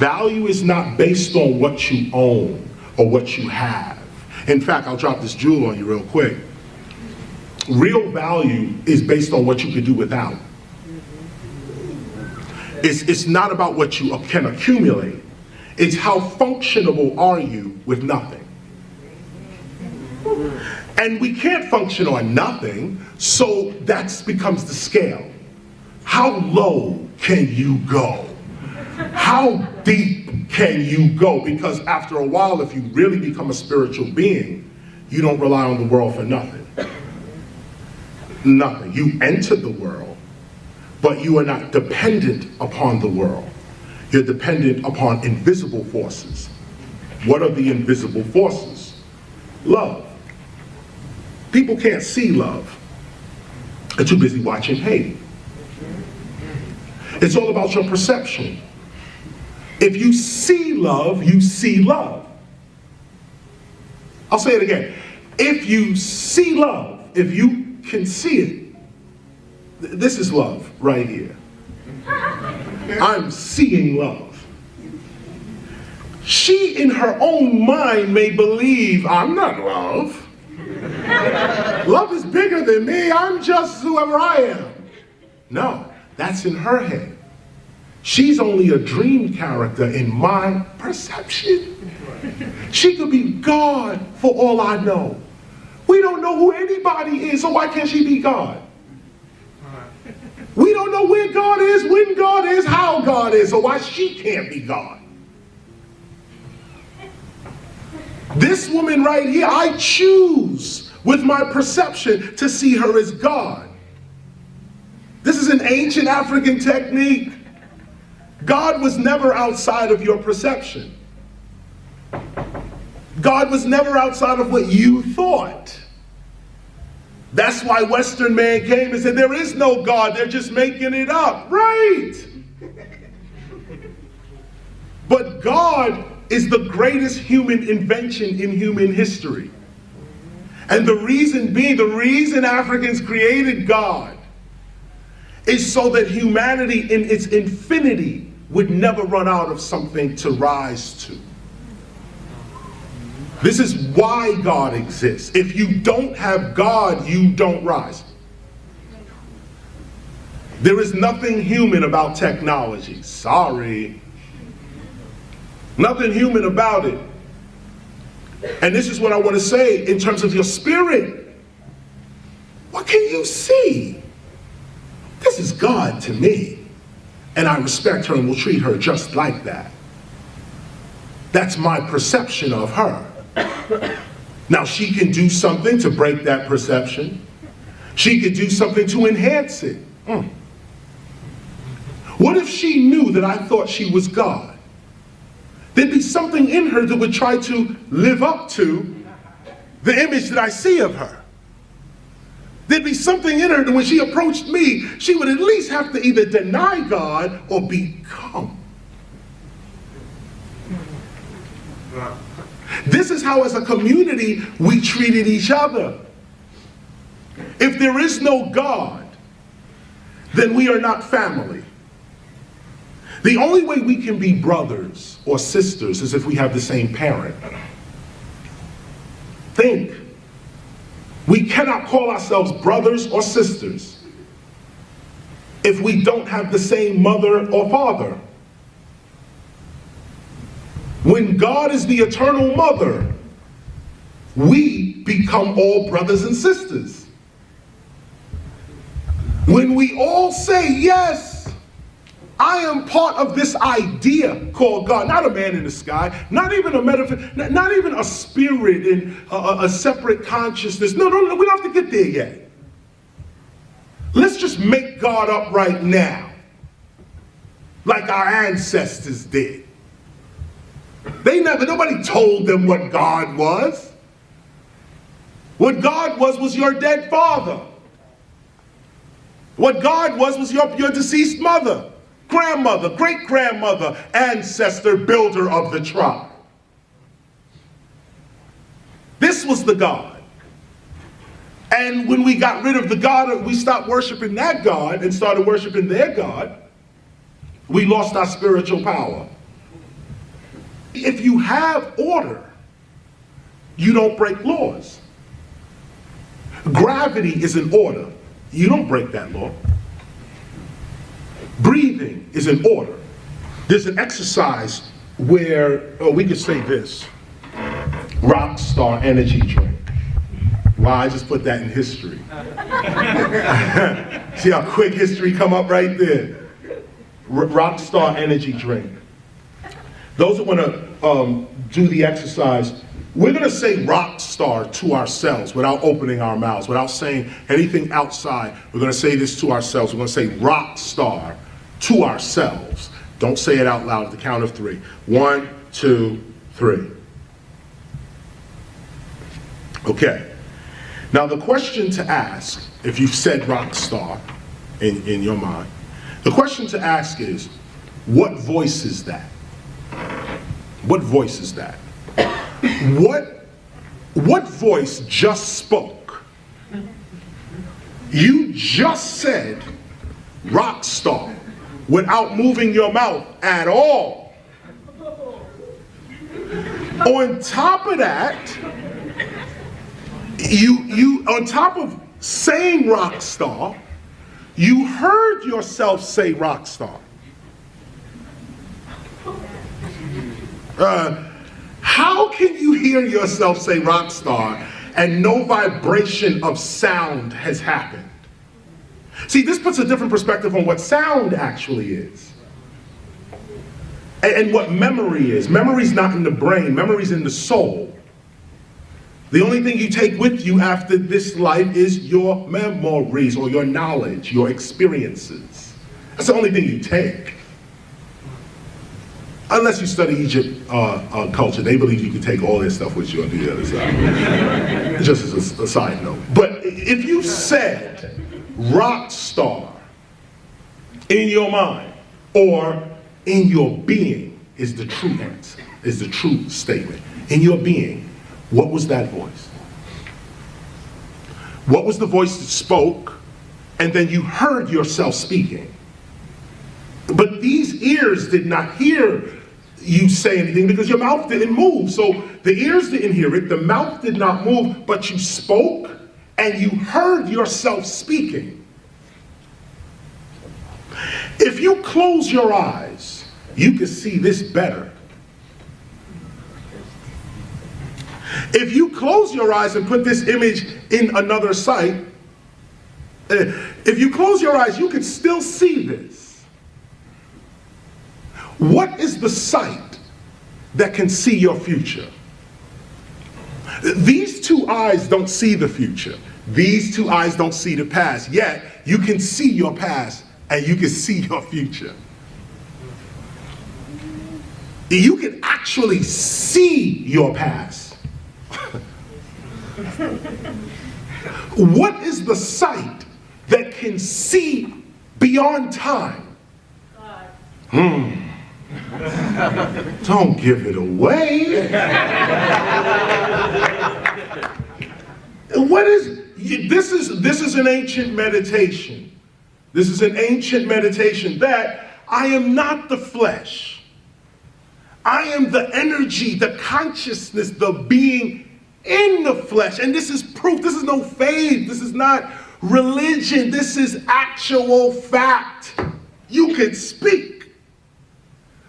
Value is not based on what you own or what you have. In fact, I'll drop this jewel on you real quick. Real value is based on what you can do without. It's not about what you can accumulate. It's how functionable are you with nothing. And we can't function on nothing, so that becomes the scale. How low can you go? How deep can you go? Because after a while, if you really become a spiritual being, you don't rely on the world for nothing. Nothing. You enter the world, but you are not dependent upon the world. You're dependent upon invisible forces. What are the invisible forces? Love. People can't see love. They're too busy watching hate. It's all about your perception. If you see love, you see love. I'll say it again. If you see love, if you can see it, this is love right here. I'm seeing love. She in her own mind may believe, I'm not love. Love is bigger than me, I'm just whoever I am. No, that's in her head. She's only a dream character in my perception. She could be God for all I know. We don't know who anybody is, so why can't she be God? We don't know where God is, when God is, how God is, so why she can't be God? This woman right here, I choose with my perception to see her as God. This is an ancient African technique. God was never outside of your perception. God was never outside of what you thought. That's why Western man came and said, there is no God, they're just making it up. Right. But God is the greatest human invention in human history. And the reason being, the reason Africans created God is so that humanity in its infinity would never run out of something to rise to. This is why God exists. If you don't have God, you don't rise. There is nothing human about technology. Sorry. Nothing human about it. And this is what I want to say in terms of your spirit. What can you see? This is God to me. And I respect her and will treat her just like that. That's my perception of her. Now she can do something to break that perception. She could do something to enhance it. What if she knew that I thought she was God? There'd be something in her that would try to live up to the image that I see of her. There'd be something in her that when she approached me, she would at least have to either deny God or become. This is how as a community we treated each other. If there is no God, then we are not family. The only way we can be brothers or sisters is if we have the same parent. Think. We cannot call ourselves brothers or sisters if we don't have the same mother or father. When God is the eternal mother, we become all brothers and sisters. When we all say, yes, I am part of this idea called God, not a man in the sky, not even a metaphor, not even a spirit in a separate consciousness. No, we don't have to get there yet. Let's just make God up right now, like our ancestors did. Nobody told them what God was. What God was your dead father. What God was your deceased mother, grandmother, great-grandmother, ancestor, builder of the tribe. This was the God. And when we got rid of the God, we stopped worshiping that God and started worshiping their God, we lost our spiritual power. If you have order, you don't break laws. Gravity is an order. You don't break that law. Breathing is an order. There's an exercise where, we could say this, Rockstar energy drink. Wow, I just put that in history. See how quick history come up right there. Rockstar energy drink. Those who want to do the exercise, we're going to say rock star to ourselves without opening our mouths, without saying anything outside. We're going to say this to ourselves. We're going to say rock star to ourselves. Don't say it out loud at the count of 3. 1, 2, 3. Okay. Now the question to ask, if you've said rock star in your mind, the question to ask is, what voice is that? What voice is that? What voice just spoke? You just said rock star without moving your mouth at all. On top of that, you on top of saying rock star, you heard yourself say rock star. How can you hear yourself say rock star and no vibration of sound has happened? See, this puts a different perspective on what sound actually is. And what memory is. Memory's not in the brain, memory's in the soul. The only thing you take with you after this life is your memories or your knowledge, your experiences. That's the only thing you take. Unless you study Egypt culture, they believe you can take all their stuff with you on the other side. Just as a side note. But if you said rock star in your mind or in your being is the true answer, is the true statement. In your being, what was that voice? What was the voice that spoke and then you heard yourself speaking? But these ears did not hear you say anything because your mouth didn't move. So the ears didn't hear it, the mouth did not move, but you spoke and you heard yourself speaking. If you close your eyes, you can see this better. If you close your eyes and put this image in another sight, if you close your eyes, you can still see this. What is the sight that can see your future? These two eyes don't see the future. These two eyes don't see the past. Yet, you can see your past and you can see your future. You can actually see your past. What is the sight that can see beyond time? Don't give it away. What is this is an ancient meditation. This is an ancient meditation that I am not the flesh. I am the energy, the consciousness, the being in the flesh. And this is proof. This is no faith. This is not religion. This is actual fact. You can speak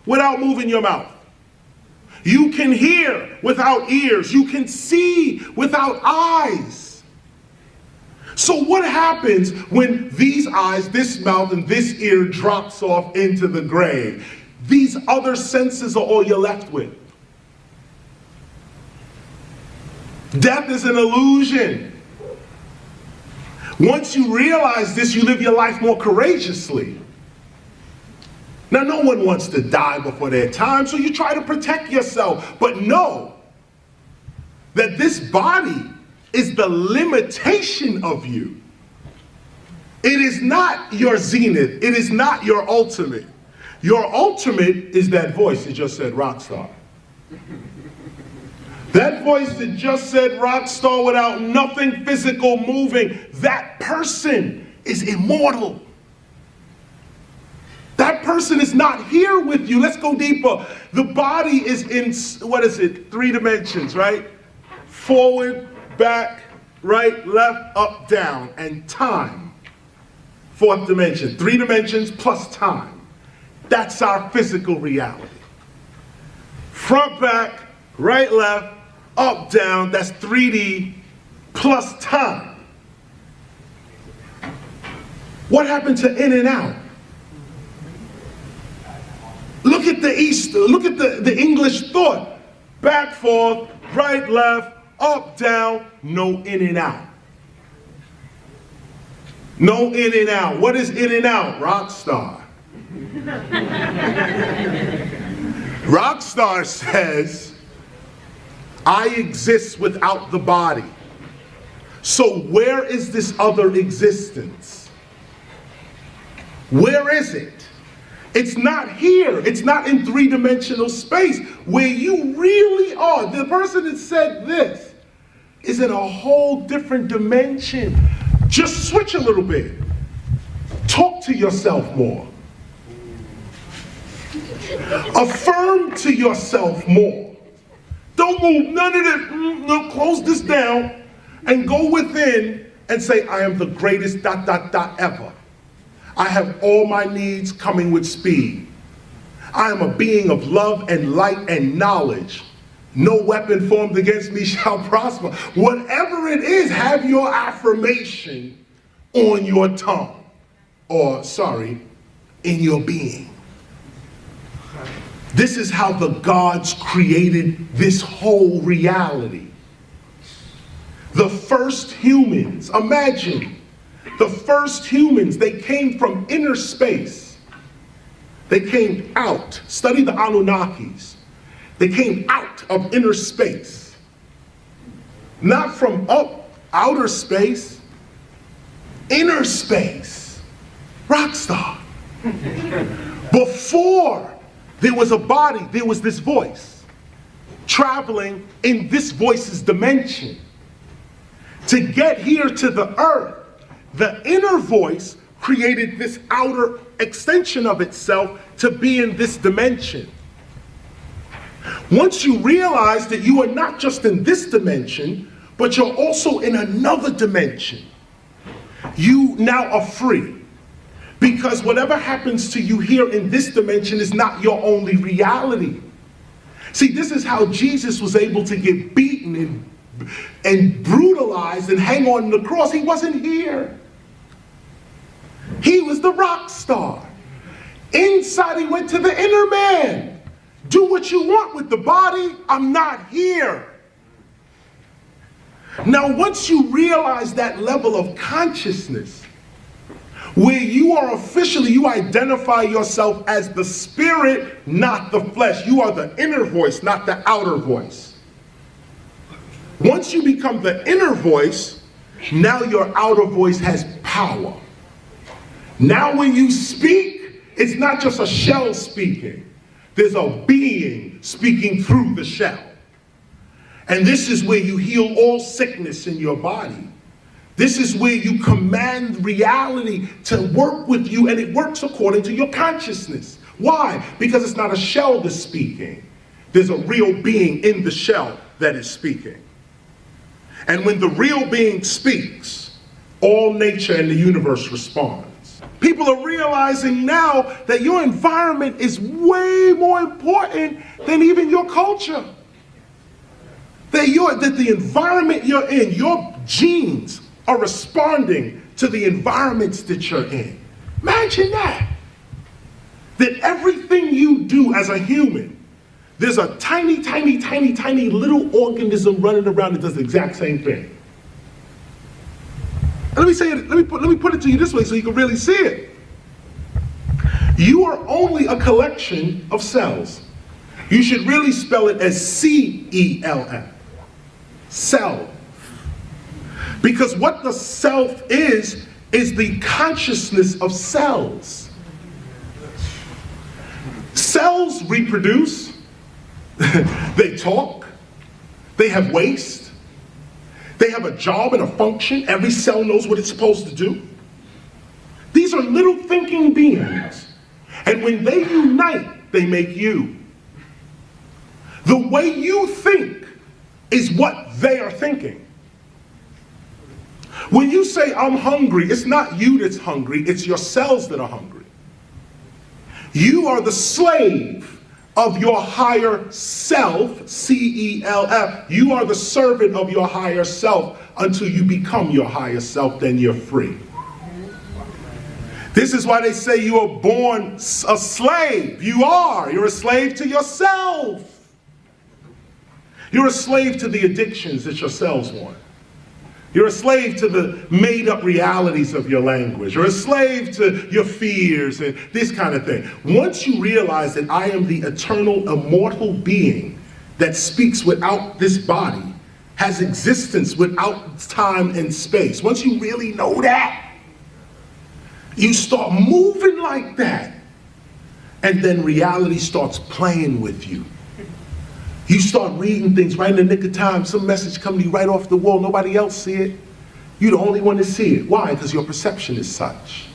without moving your mouth. You can hear without ears. You can see without eyes. So what happens when these eyes, this mouth, and this ear drops off into the grave? These other senses are all you're left with. Death is an illusion. Once you realize this, you live your life more courageously. Now, no one wants to die before their time, so you try to protect yourself. But know that this body is the limitation of you. It is not your zenith. It is not your ultimate. Your ultimate is that voice that just said rock star. That voice that just said rock star without nothing physical moving, that person is immortal. That person is not here with you. Let's go deeper. The body is in, what is it? 3 dimensions, right? Forward, back, right, left, up, down, and time. 4th dimension. 3 dimensions plus time. That's our physical reality. Front, back, right, left, up, down. That's 3D plus time. What happened to in and out? Look at the English thought. Back, forth, right, left, up, down, no in and out. No in and out. What is in and out? Rock star. Rock star says, I exist without the body. So where is this other existence? Where is it? It's not here. It's not in 3-dimensional space where you really are. The person that said this is in a whole different dimension. Just switch a little bit. Talk to yourself more. Affirm to yourself more. Don't move none of this. No, close this down and go within and say, I am the greatest ... ever. I have all my needs coming with speed. I am a being of love and light and knowledge. No weapon formed against me shall prosper. Whatever it is, have your affirmation on your tongue. Or, in your being. This is how the gods created this whole reality. The first humans, imagine, the first humans, they came from inner space. They came out. Study the Anunnakis. They came out of inner space. Not from outer space. Inner space. Rockstar. Before there was a body, there was this voice traveling in this voice's dimension. To get here to the earth, the inner voice created this outer extension of itself to be in this dimension. Once you realize that you are not just in this dimension, but you're also in another dimension, you now are free. Because whatever happens to you here in this dimension is not your only reality. See, this is how Jesus was able to get beaten and brutalized and hang on the cross. He wasn't here. He was the rock star. Inside, he went to the inner man. Do what you want with the body. I'm not here. Now, once you realize that level of consciousness, where you are officially, you identify yourself as the spirit, not the flesh. You are the inner voice, not the outer voice. Once you become the inner voice, now your outer voice has power. Now when you speak, it's not just a shell speaking. There's a being speaking through the shell. And this is where you heal all sickness in your body. This is where you command reality to work with you, and it works according to your consciousness. Why? Because it's not a shell that's speaking. There's a real being in the shell that is speaking. And when the real being speaks, all nature and the universe responds. People are realizing now that your environment is way more important than even your culture. That the environment you're in, your genes are responding to the environments that you're in. Imagine that. That everything you do as a human, there's a tiny, tiny, tiny, tiny little organism running around that does the exact same thing. And let me say it, let me put it to you this way so you can really see it. You are only a collection of cells. You should really spell it as C-E-L-F. Cell. Because what the self is the consciousness of cells. Cells reproduce, they talk, they have waste, they have a job and a function. Every cell knows what it's supposed to do. These are little thinking beings. And when they unite, they make you. The way you think is what they are thinking. When you say, I'm hungry, it's not you that's hungry, it's your cells that are hungry. You are the slave of your higher self, C-E-L-F. You are the servant of your higher self until you become your higher self, then you're free. This is why they say you are born a slave. You are. You're a slave to yourself. You're a slave to the addictions that your cells want. You're a slave to the made-up realities of your language. You're a slave to your fears and this kind of thing. Once you realize that I am the eternal, immortal being that speaks without this body, has existence without time and space, once you really know that, you start moving like that, and then reality starts playing with you. You start reading things right in the nick of time. Some message comes to you right off the wall. Nobody else see it. You're the only one to see it. Why? Because your perception is such.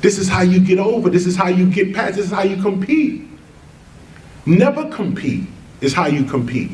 This is how you get over. This is how you get past. This is how you compete. Never compete is how you compete.